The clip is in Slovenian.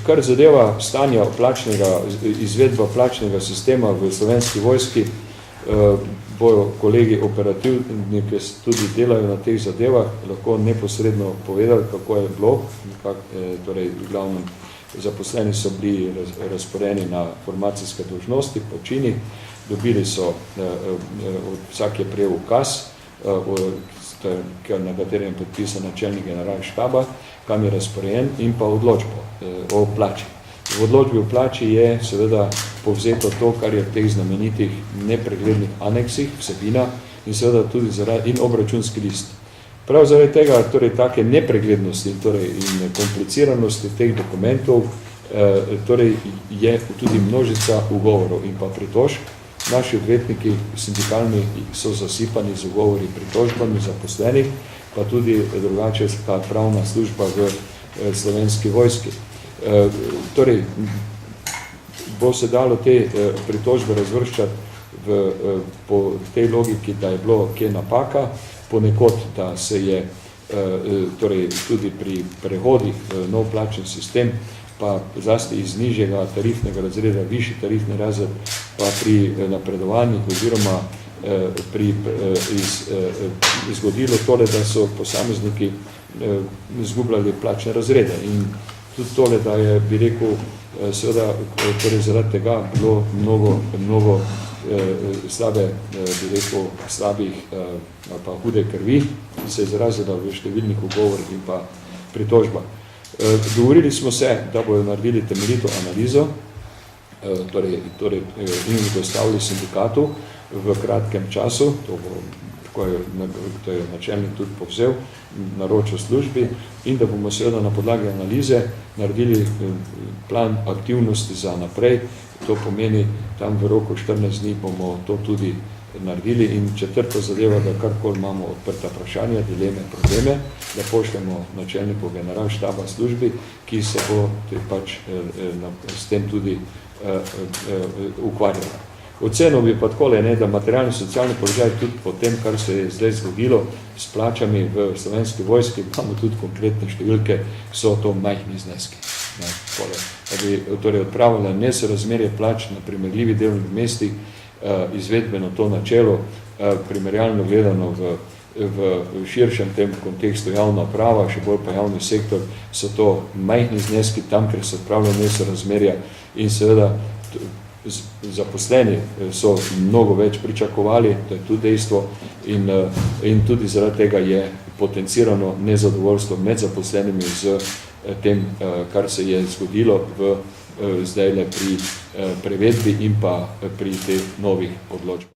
Kar zadeva stanja izvedba plačnega sistema v Slovenski vojski, bojo kolegi operativniki tudi delajo na teh zadevah, lahko neposredno povedali, kako je bilo, torej v glavnem zaposleni so bili razporeni na formacijske dolžnosti, po čini, dobili so, vsak je prejel ukaz, na katerem je podpisan načelnik generalštaba, kam je razporejen, in pa odločbo o plači. V odločbi o plači je seveda povzeto to, kar je v teh znamenitih nepreglednih aneksih, vsebina in seveda tudi in obračunski list. Prav zaradi tega, torej take nepreglednosti in kompliciranosti teh dokumentov, torej je tudi množica ugovorov in pa pritožb. Naši odvetniki sindikalni so zasipani z ugovori pritožbami zaposlenih, pa tudi drugače pravna služba v Slovenski vojski. Torej, bo se dalo te pritožbe razvrščati po tej logiki, da je bilo kje napaka, ponekod, da se je torej tudi pri prehodih v nov plačni sistem, pa zlasti iz nižjega tarifnega razreda, višji tarifni razred, pa pri napredovanjih oziroma izgodilo tole, da so posamezniki izgubljali plačne razrede. In tudi tole, da je, bi rekel, seveda, torej zaradi tega bilo mnogo slabih ali pa hude krvi, ki se je izrazila v številnih ugovorih in pa pritožbah. Dogovorili smo se, da bojo naredili temeljito analizo, in dostavili sindikatu v kratkem času, to je načelnik tudi povzel, naročil službi, in da bomo seveda na podlagi analize naredili plan aktivnosti za naprej. To pomeni, tam v roku 14 dni bomo to tudi naredili in četrto zadeva, da karkoli imamo odprta vprašanja, dileme, probleme, da pošljemo načelniku generalštaba službi, ki se bo pač s tem tudi ukvarjala. Oceno bi pa takole, da materialni socialni položaj tudi po tem, kar se je zdaj zgodilo s plačami v Slovenski vojski, imamo tudi konkretne številke, so to majhni zneski. Da bi torej odpravila nesorazmerje plač na primerljivi delovnih mestih, izvedbeno to načelo, primerjalno gledano v širšem tem kontekstu javna prava, še bolj pa javni sektor, so to majhni zneski tam, ker se odpravlja nesorazmerja in seveda zaposleni so mnogo več pričakovali, to je tudi dejstvo, in tudi zaradi tega je potencirano nezadovoljstvo med zaposlenimi z tem, kar se je zgodilo zdajle pri prevedbi in pa pri teh novih odločbah.